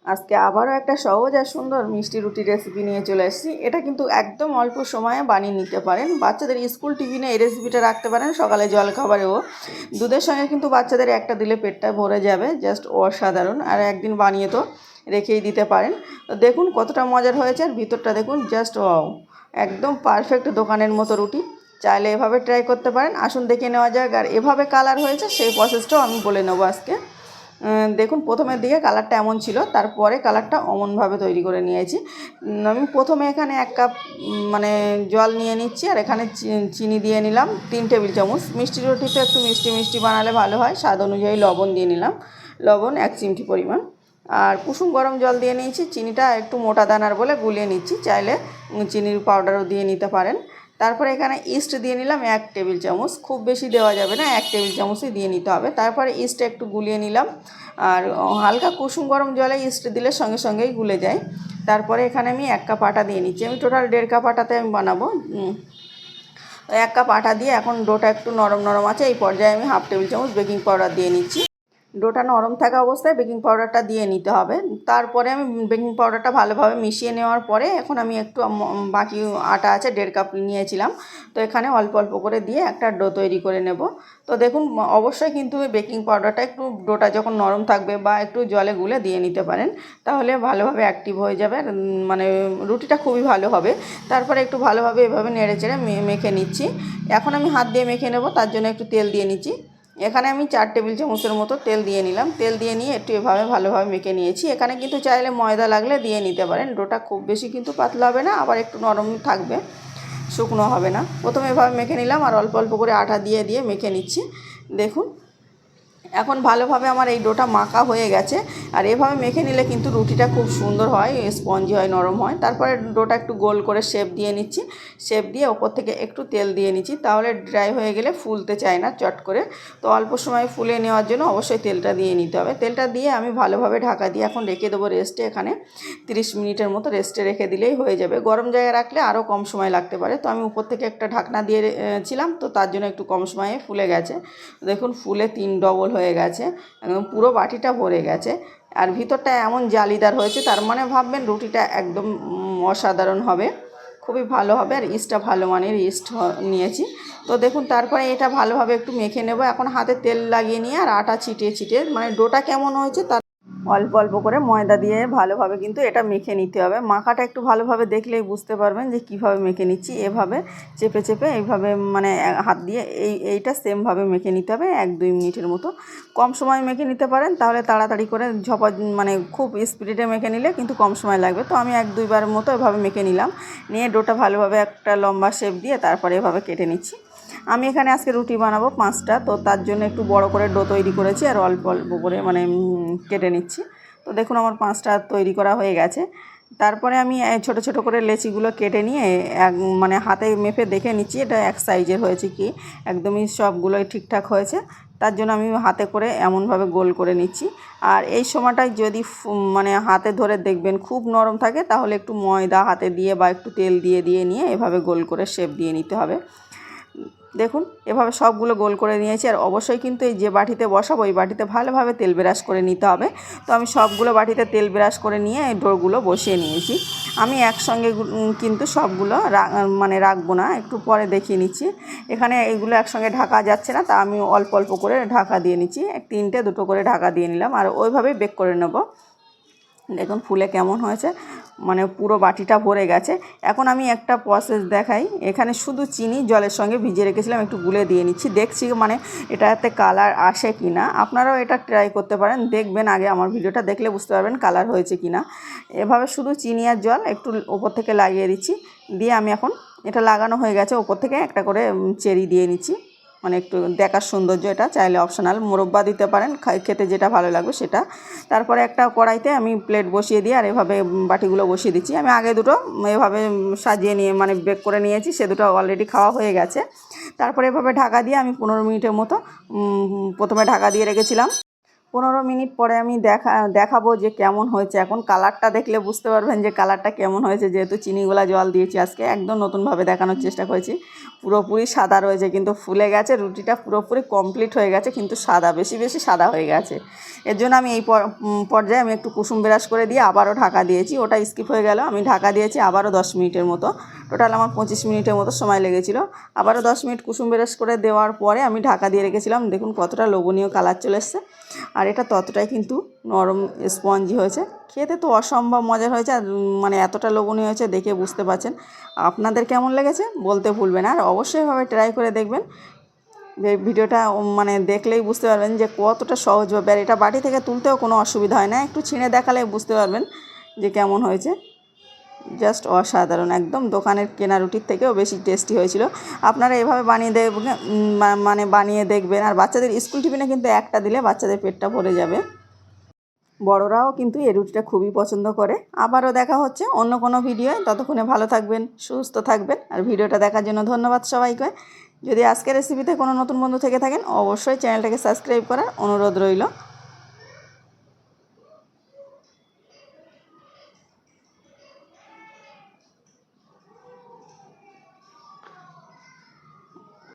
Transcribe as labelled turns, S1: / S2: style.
S1: আজকে আবারও একটা সহজ আর সুন্দর মিষ্টি রুটি রেসিপি নিয়ে চলে এসেছি। এটা কিন্তু একদম অল্প সময়ে বানিয়ে নিতে পারেন। বাচ্চাদের স্কুল টিফিনে এই রেসিপিটা রাখতে পারেন, সকালে জলখাবারেও। দুধের সঙ্গে কিন্তু বাচ্চাদের একটা দিলে পেটটা ভরে যাবে, জাস্ট অসাধারণ। আর একদিন বানিয়ে তো রেখেই দিতে পারেন। তো দেখুন কতটা মজার হয়েছে, আর ভিতরটা দেখুন, জাস্ট ওয়াও, একদম পারফেক্ট দোকানের মতো রুটি। চাইলে এভাবে ট্রাই করতে পারেন। আসুন দেখে নেওয়া যাক। আর এভাবে কালার হয়েছে সেই প্রসেসটাও আমি বলে নেবো আজকে। দেখুন প্রথমের দিকে কালারটা এমন ছিল, তারপরে কালারটা অমনভাবে তৈরি করে নিয়েছি। আমি প্রথমে এখানে 1 কাপ মানে জল নিয়ে নিচ্ছি, আর এখানে চিনি দিয়ে নিলাম 3 টেবিল চামচ। মিষ্টি রুটিতে একটু মিষ্টি মিষ্টি বানালে ভালো হয়, স্বাদ অনুযায়ী লবণ দিয়ে নিলাম, লবণ 1 চিমটি পরিমাণ। আর কুসুম গরম জল দিয়ে নিয়েছি। চিনিটা একটু মোটা দানার বলে গুলিয়ে নিচ্ছি, চাইলে চিনির পাউডারও দিয়ে নিতে পারেন। তারপরে এখানে ইস্ট দিয়ে নিলাম 1 টেবিল চামচ, খুব বেশি দেওয়া যাবে না, 1 টেবিল চামচই দিয়ে নিতে হবে। তারপরে ইস্টটা একটু গুলিয়ে নিলাম, আর হালকা কুসুম গরম জলে ইস্ট দিলে সঙ্গে সঙ্গেই গুলে যায়। তারপরে এখানে আমি 1 কাপ আটা দিয়ে নিচ্ছি। আমি টোটাল 1.5 কাপ আটাতে আমি বানাবো। 1 কাপ আটা দিয়ে এখন ডোটা একটু নরম নরম আছে, এই পর্যায়ে আমি 1/2 টেবিল চামচ বেকিং পাউডার দিয়ে নিচ্ছি। ডোটা নরম থাকা অবস্থায় বেকিং পাউডারটা দিয়ে নিতে হবে। তারপরে আমি বেকিং পাউডারটা ভালোভাবে মিশিয়ে নেওয়ার পরে এখন আমি একটু বাকি আটা আছে 1.5 কাপ নিয়েছিলাম, তো এখানে অল্প অল্প করে দিয়ে একটা ডো তৈরি করে নেব। তো দেখুন অবশ্যই কিন্তু বেকিং পাউডারটা একটু ডোটা যখন নরম থাকবে বা একটু জলে গুলে দিয়ে নিতে পারেন, তাহলে ভালোভাবে অ্যাক্টিভ হয়ে যাবে, মানে রুটিটা খুবই ভালো হবে। তারপরে একটু ভালোভাবে এভাবে নেড়ে চেড়ে মেখে নিচ্ছি। এখন আমি হাত দিয়ে মেখে নেব, তার জন্য একটু তেল দিয়ে নিচ্ছি। এখানে আমি 4 টেবিল চামচের মতো তেল দিয়ে নিলাম। তেল দিয়ে নিয়ে একটু এভাবে ভালোভাবে মেখে নিয়েছি। এখানে কিন্তু চাইলে ময়দা লাগলে দিয়ে নিতে পারেন। ডোটা খুব বেশি কিন্তু পাতলা হবে না, আবার একটু নরম থাকবে, শুকনো হবে না। প্রথমে এভাবে মেখে নিলাম, আর অল্প অল্প করে আটা দিয়ে দিয়ে মেখে নিচ্ছি। দেখুন এখন ভালোভাবে আমার এই ডোটা মাখা হয়ে গেছে। আর এভাবে মেখে নিলে কিন্তু রুটিটা খুব সুন্দর হয়, স্পঞ্জি হয়, নরম হয়। তারপরে ডোটা একটু গোল করে শেপ দিয়ে নিচ্ছি। শেপ দিয়ে ওপর থেকে একটু তেল দিয়ে নিচ্ছি, তাহলে ড্রাই হয়ে গেলে ফুলতে চায় না চট করে। তো অল্প সময় ফুলে নেওয়ার জন্য অবশ্যই তেলটা দিয়ে নিতে হবে। তেলটা দিয়ে আমি ভালোভাবে ঢাকা দিয়ে এখন রেখে দেবো রেস্টে। এখানে 30 মিনিটের মতো রেস্টে রেখে দিলেই হয়ে যাবে। গরম জায়গায় রাখলে আরও কম সময় লাগতে পারে, তো আমি উপর থেকে একটা ঢাকনা দিয়ে ছিলাম, তো তার জন্য একটু কম সময়ে ফুলে গেছে। দেখুন ফুলে 3 ডবল হয়ে গেছে, একদম পুরো বাটিটা ভরে গেছে। আর ভিতরটা এমন জালিদার হয়েছে, তার মানে ভাববেন রুটিটা একদম অসাধারণ হবে, খুবই ভালো হবে। আর ইস্টটা ভালো মানের ইস্ট নিয়েছি। তো দেখুন তারপরে এটা ভালোভাবে একটু মেখে নেব। এখন হাতে তেল লাগিয়ে নিয়ে আর আটা ছিটিয়ে ছিটিয়ে, মানে ডোটা কেমন হয়েছে তার অল্প অল্প করে ময়দা দিয়ে ভালোভাবে কিন্তু এটা মেখে নিতে হবে। মাখাটা একটু ভালোভাবে দেখলেই বুঝতে পারবেন যে কীভাবে মেখে নিচ্ছি। এভাবে চেপে চেপে এইভাবে মানে হাত দিয়ে এইটা সেমভাবে মেখে নিতে হবে 1-2 মিনিটের মতো। কম সময় মেখে নিতে পারেন, তাহলে তাড়াতাড়ি করে মানে খুব স্পিডে মেখে নিলে কিন্তু কম সময় লাগবে। তো আমি 1-2 বারের মতো এভাবে মেখে নিলাম, নিয়ে ডোটা ভালোভাবে একটা লম্বা শেপ দিয়ে তারপরে এভাবে কেটে নিচ্ছি। আমি এখানে আজকে রুটি বানাবো 5টা, তো তার জন্য একটু বড় করে ডো তৈরি করেছি, আর অল্প অল্প করে মানে কেটে নিচ্ছি। তো দেখুন আমার 5টা তৈরি করা হয়ে গেছে। তারপরে আমি ছোট ছোট করে লেচিগুলো কেটে নিয়ে মানে হাতে মেপে দেখে নিচ্ছি এটা এক সাইজের হয়েছে কি, একদমই সবগুলোই ঠিকঠাক হয়েছে। তার জন্য আমি হাতে করে এমনভাবে গোল করে নিচ্ছি। আর এই সময়টায় যদি মানে হাতে ধরে দেখবেন খুব নরম থাকে, তাহলে একটু ময়দা হাতে দিয়ে বা একটু তেল দিয়ে দিয়ে নিয়ে এভাবে গোল করে শেপ দিয়ে নিতে হবে। দেখুন এভাবে সবগুলো গোল করে নিয়েছি। আর অবশ্যই কিন্তু এই যে বাটিতে বসাবো, এই বাটিতে ভালোভাবে তেল ব্রাশ করে নিতে হবে। তো আমি সবগুলো বাটিতে তেল ব্রাশ করে নিয়ে এই ডোরগুলো বসিয়ে নিয়েছি। আমি একসঙ্গে কিন্তু সবগুলো মানে রাখবো না, একটু পরে দেখিয়ে নিচ্ছি। এখানে এগুলো একসঙ্গে ঢাকা যাচ্ছে না, তা আমি অল্প অল্প করে ঢাকা দিয়ে নিচ্ছি। 3টে 2টো করে ঢাকা দিয়ে নিলাম, আর ওইভাবেই বেক করে নেব। দেখুন ফুলে কেমন হয়েছে, মানে পুরো বাটিটা ভরে গেছে। এখন আমি একটা প্রসেস দেখাই। এখানে শুধু চিনি জলের সঙ্গে ভিজিয়ে রেখেছিলাম, একটু গুলে দিয়ে নিচ্ছি, দেখছি মানে এটাতে কালার আসে কি না। আপনারাও এটা ট্রাই করতে পারেন, দেখবেন আগে আমার ভিডিওটা দেখলে বুঝতে পারবেন কালার হয়েছে কি না। এভাবে শুধু চিনি আর জল একটু ওপর থেকে লাগিয়ে দিচ্ছি, দিয়ে আমি এখন এটা লাগানো হয়ে গেছে, ওপর থেকে একটা করে চেরি দিয়ে নিচ্ছি, মানে একটু দেখার সৌন্দর্য। এটা চাইলে অপশনাল, মোরব্বা দিতে পারেন, খেতে যেটা ভালো লাগবে সেটা। তারপরে একটা কড়াইতে আমি প্লেট বসিয়ে দিয়ে আর এভাবে বাটিগুলো বসিয়ে দিচ্ছি। আমি আগে দুটো এভাবে সাজিয়ে নিয়ে মানে বেক করে নিয়েছি, সে দুটো অলরেডি খাওয়া হয়ে গেছে। তারপরে এভাবে ঢাকা দিয়ে আমি 15 মিনিটের মতো প্রথমে ঢাকা দিয়ে রেখেছিলাম। 15 মিনিট পরে আমি দেখাবো যে কেমন হয়েছে। এখন কালারটা দেখলে বুঝতে পারবেন যে কালারটা কেমন হয়েছে, যেহেতু চিনিগুলা জল দিয়েছি আজকে। একদম নতুনভাবে দেখানোর চেষ্টা করেছি। পুরোপুরি সাদা রয়েছে কিন্তু ফুলে গেছে, রুটিটা পুরোপুরি কমপ্লিট হয়ে গেছে কিন্তু সাদা, বেশি বেশি সাদা হয়ে গেছে। এর জন্য আমি এই পর্যায়ে আমি একটু কুসুম ব্রাশ করে দিয়ে আবারও ঢাকা দিয়েছি। ওটা স্কিপ হয়ে গেল, আমি ঢাকা দিয়েছি আবারও 10 মিনিটের মতো। টোটাল আমার 25 মিনিটের মতো সময় লেগেছিল। আবারও 10 মিনিট কুসুম ব্রাশ করে দেওয়ার পরে আমি ঢাকা দিয়ে রেখেছিলাম। দেখুন কতটা লোভনীয় কালার চলে এসছে, আর এটা ততটাই কিন্তু নরম স্পঞ্জি হয়েছে। খেতে তো অসম্ভব মজার হয়েছে, আর মানে এতটা লোভনীয় হয়েছে দেখে বুঝতে পারছেন। আপনাদের কেমন লেগেছে বলতে ভুলবেন, আর অবশ্যই ভাবে ট্রাই করে দেখবেন। ভিডিওটা মানে দেখলেই বুঝতে পারবেন যে কতটা সহজভাবে, আর এটা বাটি থেকে তুলতেও কোনো অসুবিধা হয় না, একটু ছিঁড়ে দেখালে বুঝতে পারবেন যে কেমন হয়েছে। জাস্ট অসাধারণ, একদম দোকানের কেনা রুটির থেকেও বেশি টেস্টি হয়েছিল। আপনারা এভাবে বানিয়ে দেখবেন, মানে বানিয়ে দেখবেন। আর বাচ্চাদের স্কুল টিফিনে কিন্তু একটা দিলে বাচ্চাদের পেটটা ভরে যাবে। বড়রাও কিন্তু এই রুটিটা খুবই পছন্দ করে। আবারও দেখা হচ্ছে অন্য কোনো ভিডিওয়, ততক্ষণে ভালো থাকবেন, সুস্থ থাকবেন। আর ভিডিওটা দেখার জন্য ধন্যবাদ সবাইকে। যদি আজকের রেসিপিতে কোনো নতুন বন্ধু থেকে থাকেন, অবশ্যই চ্যানেলটাকে সাবস্ক্রাইব করার অনুরোধ রইল।